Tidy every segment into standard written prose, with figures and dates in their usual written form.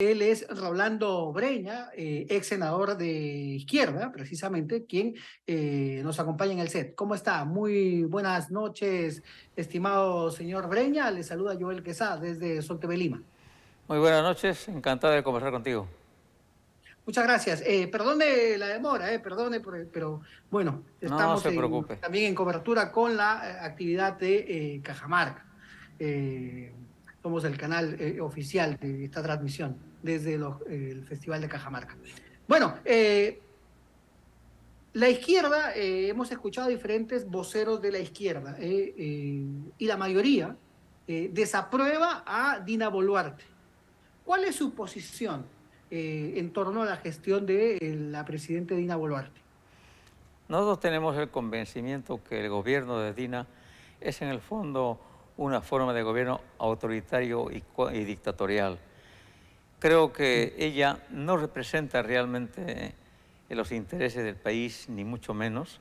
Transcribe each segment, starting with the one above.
Él es Rolando Breña, ex senador de Izquierda, precisamente, quien nos acompaña en el set. ¿Cómo está? Muy buenas noches, estimado señor Breña. Le saluda Joel Quesada desde Sol TV Lima. Muy buenas noches, encantado de conversar contigo. Muchas gracias. Perdone la demora, perdone, pero bueno, No estamos se preocupe. también en cobertura con la actividad de Cajamarca. Eh, Somos el canal oficial de esta transmisión desde el Festival de Cajamarca. Bueno, la izquierda, hemos escuchado a diferentes voceros de la izquierda y la mayoría desaprueba a Dina Boluarte. ¿Cuál es su posición en torno a la gestión de la presidenta Dina Boluarte? Nosotros tenemos el convencimiento que el gobierno de Dina es en el fondo una forma de gobierno autoritario y dictatorial. Creo que ella no representa realmente los intereses del país, ni mucho menos,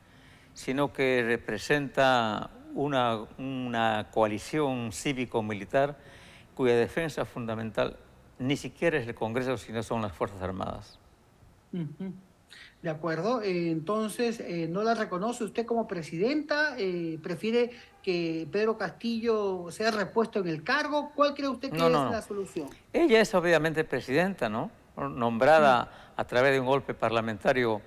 sino que representa una coalición cívico-militar cuya defensa fundamental ni siquiera es el Congreso, sino son las Fuerzas Armadas. Ujú. De acuerdo, entonces, ¿no la reconoce usted como presidenta? ¿Prefiere que Pedro Castillo sea repuesto en el cargo? ¿Cuál cree usted No, que no, es no. la solución? Ella es obviamente presidenta, ¿no? Mm. Nombrada a través de un golpe parlamentario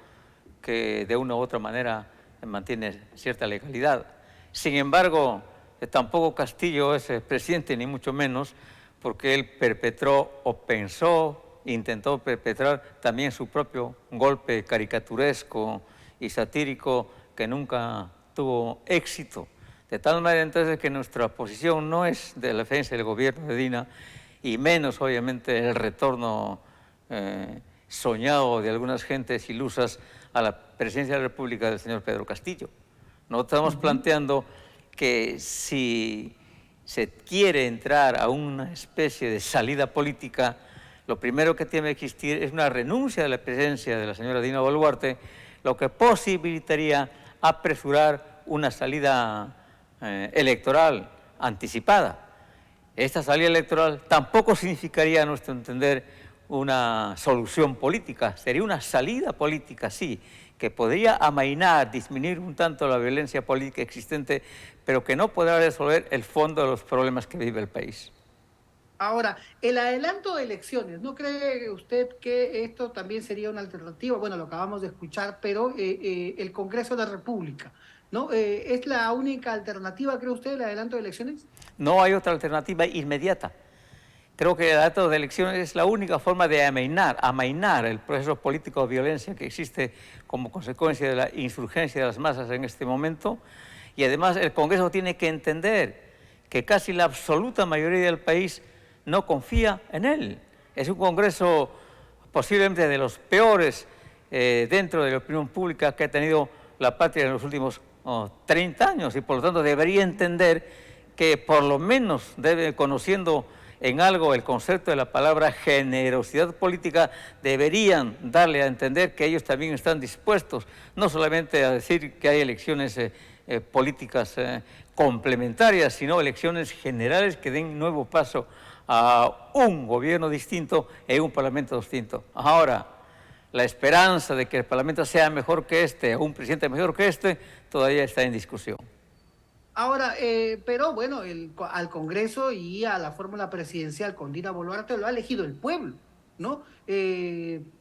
que de una u otra manera mantiene cierta legalidad. Sin embargo, tampoco Castillo es presidente, ni mucho menos, porque él perpetró o pensó, intentó perpetrar también su propio golpe caricaturesco y satírico que nunca tuvo éxito. De tal manera entonces que nuestra posición no es de la defensa del gobierno de Dina y menos obviamente el retorno soñado de algunas gentes ilusas a la presidencia de la República del señor Pedro Castillo. Nosotros estamos planteando que si se quiere entrar a una especie de salida política, lo primero que tiene que existir es una renuncia de la presencia de la señora Dina Boluarte, lo que posibilitaría apresurar una salida electoral anticipada. Esta salida electoral tampoco significaría, a nuestro entender, una solución política, sería una salida política, sí, que podría amainar, disminuir un tanto la violencia política existente, pero que no podrá resolver el fondo de los problemas que vive el país. Ahora, el adelanto de elecciones, ¿no cree usted que esto también sería una alternativa? Bueno, lo acabamos de escuchar, pero el Congreso de la República, ¿no? ¿Es la única alternativa, cree usted, el adelanto de elecciones? No hay otra alternativa inmediata. Creo que el dato de elecciones es la única forma de amainar el proceso político de violencia que existe como consecuencia de la insurgencia de las masas en este momento. Y además el Congreso tiene que entender que casi la absoluta mayoría del país no confía en él. Es un Congreso posiblemente de los peores dentro de la opinión pública que ha tenido la patria en los últimos 30 años y por lo tanto debería entender que por lo menos debe, conociendo en algo el concepto de la palabra generosidad política, deberían darle a entender que ellos también están dispuestos no solamente a decir que hay elecciones políticas complementarias, sino elecciones generales que den nuevo paso a un gobierno distinto en un parlamento distinto. Ahora, la esperanza de que el parlamento sea mejor que este, o un presidente mejor que este, todavía está en discusión. Ahora, pero bueno, al Congreso y a la fórmula presidencial con Dina Boluarte lo ha elegido el pueblo, ¿no?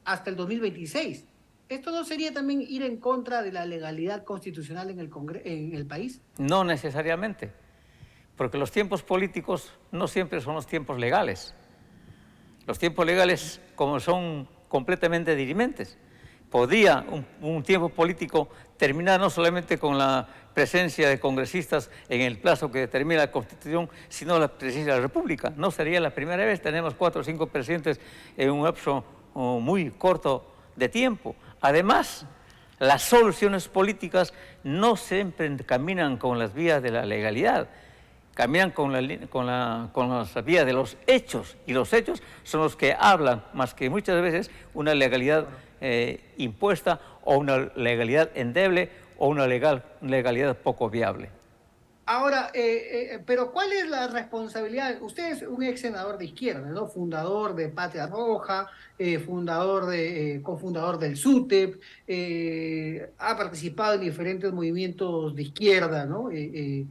Hasta el 2026. ¿Esto no sería también ir en contra de la legalidad constitucional en el país? No necesariamente, porque los tiempos políticos no siempre son los tiempos legales. Los tiempos legales como son completamente dirimentes. Podría un tiempo político terminar no solamente con la presencia de congresistas en el plazo que determina la Constitución, sino la presidencia de la República. No sería la primera vez, tenemos 4 o 5 presidentes en un lapso muy corto de tiempo. Además, las soluciones políticas no siempre caminan con las vías de la legalidad, caminan con las vías de los hechos, y los hechos son los que hablan, más que muchas veces una legalidad impuesta o una legalidad endeble o una legalidad poco viable. Ahora, pero ¿cuál es la responsabilidad? Usted es un ex senador de izquierda, ¿no? Fundador de Patria Roja, cofundador del SUTEP, ha participado en diferentes movimientos de izquierda, ¿no? Eh,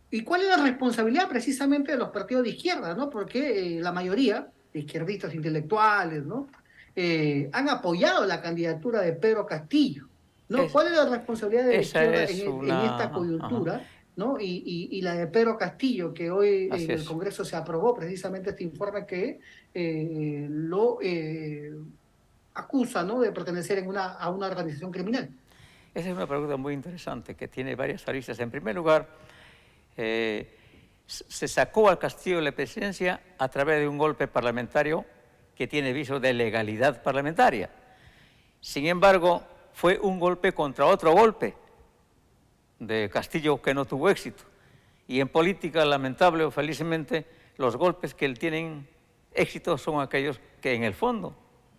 ¿Y cuál es la responsabilidad precisamente de los partidos de izquierda, ¿no? Porque la mayoría de izquierdistas intelectuales, ¿no? Han apoyado la candidatura de Pedro Castillo. ¿No? Es, ¿Cuál es la responsabilidad de la esa izquierda es en una... esta ajá. coyuntura, ¿no? Y la de Pedro Castillo, que hoy Así en el es. Congreso se aprobó precisamente este informe que lo acusa, ¿no? De pertenecer a una organización criminal. Esa es una pregunta muy interesante que tiene varias aristas. En primer lugar, eh, se sacó al Castillo de la presidencia a través de un golpe parlamentario que tiene viso de legalidad parlamentaria. Sin embargo, fue un golpe contra otro golpe de Castillo que no tuvo éxito. Y en política, lamentable o felizmente, los golpes que tienen éxito son aquellos que en el fondo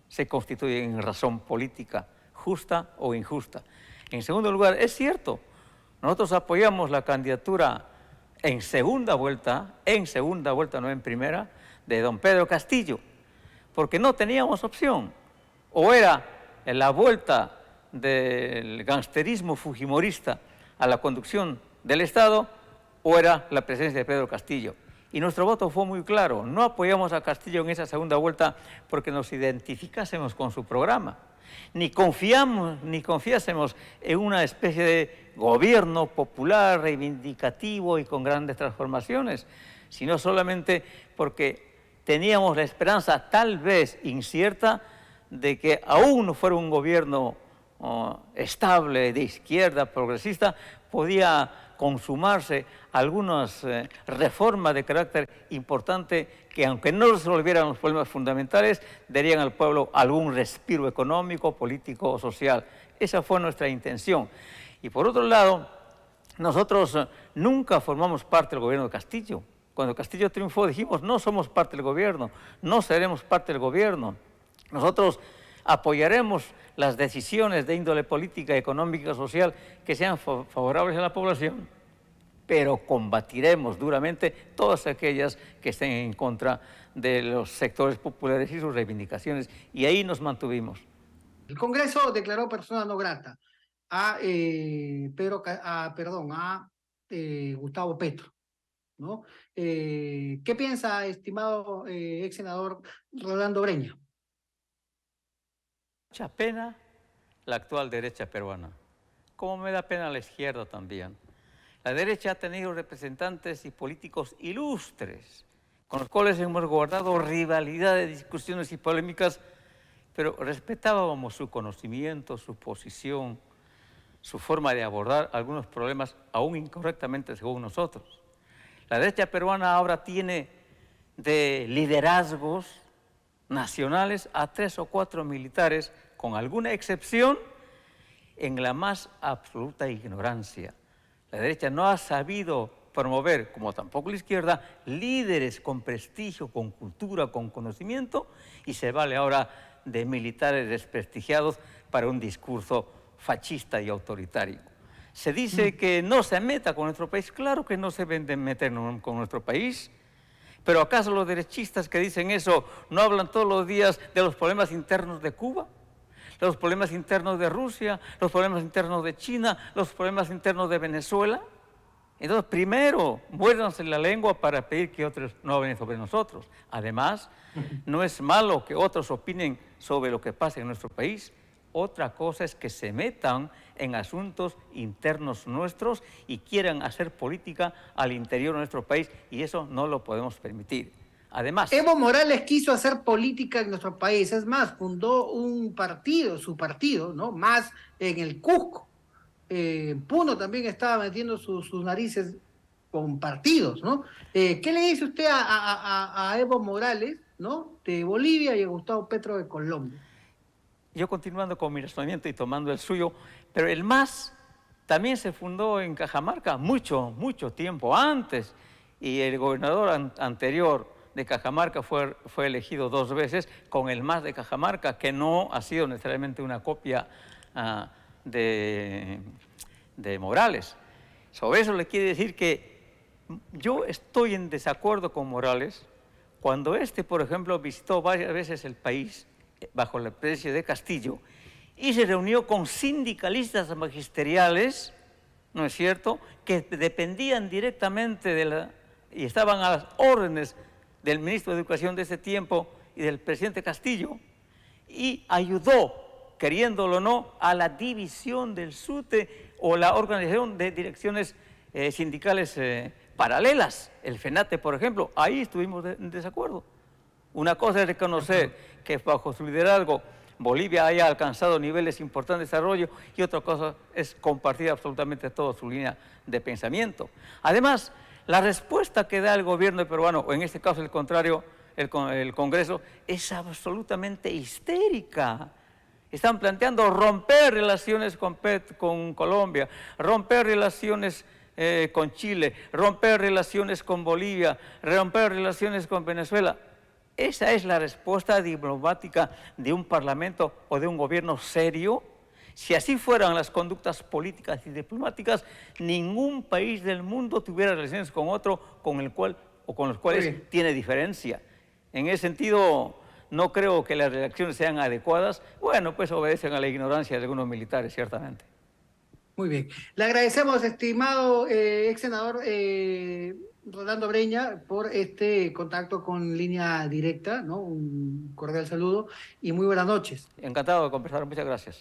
se constituyen en razón política, justa o injusta. En segundo lugar, es cierto, nosotros apoyamos la candidatura en segunda vuelta, no en primera, de don Pedro Castillo, porque no teníamos opción. O era la vuelta del gangsterismo fujimorista a la conducción del Estado, o era la presencia de Pedro Castillo. Y nuestro voto fue muy claro, no apoyamos a Castillo en esa segunda vuelta porque nos identificásemos con su programa, ni confiásemos en una especie de gobierno popular, reivindicativo y con grandes transformaciones, sino solamente porque teníamos la esperanza, tal vez incierta, de que aún no fuera un gobierno estable, de izquierda, progresista, podía consumarse algunas reformas de carácter importante que, aunque no resolvieran los problemas fundamentales, darían al pueblo algún respiro económico, político o social. Esa fue nuestra intención. Y por otro lado, nosotros nunca formamos parte del gobierno de Castillo. Cuando Castillo triunfó dijimos, no somos parte del gobierno, no seremos parte del gobierno. Nosotros apoyaremos las decisiones de índole política, económica, social que sean favorables a la población, pero combatiremos duramente todas aquellas que estén en contra de los sectores populares y sus reivindicaciones, y ahí nos mantuvimos. El Congreso declaró persona no grata a, Gustavo Petro, ¿no? ¿Qué piensa, estimado ex senador Rolando Breña? Mucha pena la actual derecha peruana, como me da pena la izquierda también. La derecha ha tenido representantes y políticos ilustres, con los cuales hemos guardado rivalidades, discusiones y polémicas, pero respetábamos su conocimiento, su posición, su forma de abordar algunos problemas, aún incorrectamente según nosotros. La derecha peruana ahora tiene de liderazgos nacionales a 3 o 4 militares, con alguna excepción, en la más absoluta ignorancia. La derecha no ha sabido promover, como tampoco la izquierda, líderes con prestigio, con cultura, con conocimiento, y se vale ahora de militares desprestigiados para un discurso fascista y autoritario. Se dice que no se meta con nuestro país. Claro que no se venden meter con nuestro país. ¿Pero acaso los derechistas que dicen eso no hablan todos los días de los problemas internos de Cuba? Los problemas internos de Rusia, los problemas internos de China, los problemas internos de Venezuela. Entonces, primero, muérdanse la lengua para pedir que otros no hablen sobre nosotros. Además, no es malo que otros opinen sobre lo que pasa en nuestro país. Otra cosa es que se metan en asuntos internos nuestros y quieran hacer política al interior de nuestro país, y eso no lo podemos permitir. Además, Evo Morales quiso hacer política en nuestro país, es más, fundó un partido, su partido, ¿no? Más en el Cusco. Puno también estaba metiendo sus narices con partidos, ¿no? ¿Qué le dice usted a Evo Morales, ¿no? De Bolivia y a Gustavo Petro de Colombia? yo continuando con mi razonamiento y tomando el suyo, pero el MAS también se fundó en Cajamarca mucho tiempo antes, y el gobernador anterior de Cajamarca fue elegido 2 veces con el MAS de Cajamarca, que no ha sido necesariamente una copia de Morales. Sobre eso le quiere decir que yo estoy en desacuerdo con Morales cuando por ejemplo, visitó varias veces el país bajo la presidencia de Castillo y se reunió con sindicalistas magisteriales, ¿no es cierto?, que dependían directamente y estaban a las órdenes del ministro de Educación de ese tiempo y del presidente Castillo, y ayudó, queriéndolo o no, a la división del SUTE o la organización de direcciones sindicales paralelas, el FENATE, por ejemplo. Ahí estuvimos en desacuerdo. Una cosa es reconocer que bajo su liderazgo Bolivia haya alcanzado niveles importantes de desarrollo y otra cosa es compartir absolutamente toda su línea de pensamiento. Además, la respuesta que da el gobierno peruano, o en este caso el contrario, el Congreso, es absolutamente histérica. Están planteando romper relaciones con Colombia, romper relaciones con Chile, romper relaciones con Bolivia, romper relaciones con Venezuela. ¿Esa es la respuesta diplomática de un parlamento o de un gobierno serio? Si así fueran las conductas políticas y diplomáticas, ningún país del mundo tuviera relaciones con otro con el cual o con los cuales tiene diferencia. En ese sentido, no creo que las reacciones sean adecuadas. Bueno, pues obedecen a la ignorancia de algunos militares, ciertamente. Muy bien. Le agradecemos, estimado ex senador Rolando Breña, por este contacto con Línea Directa, ¿no? Un cordial saludo y muy buenas noches. Encantado de conversar. Muchas gracias.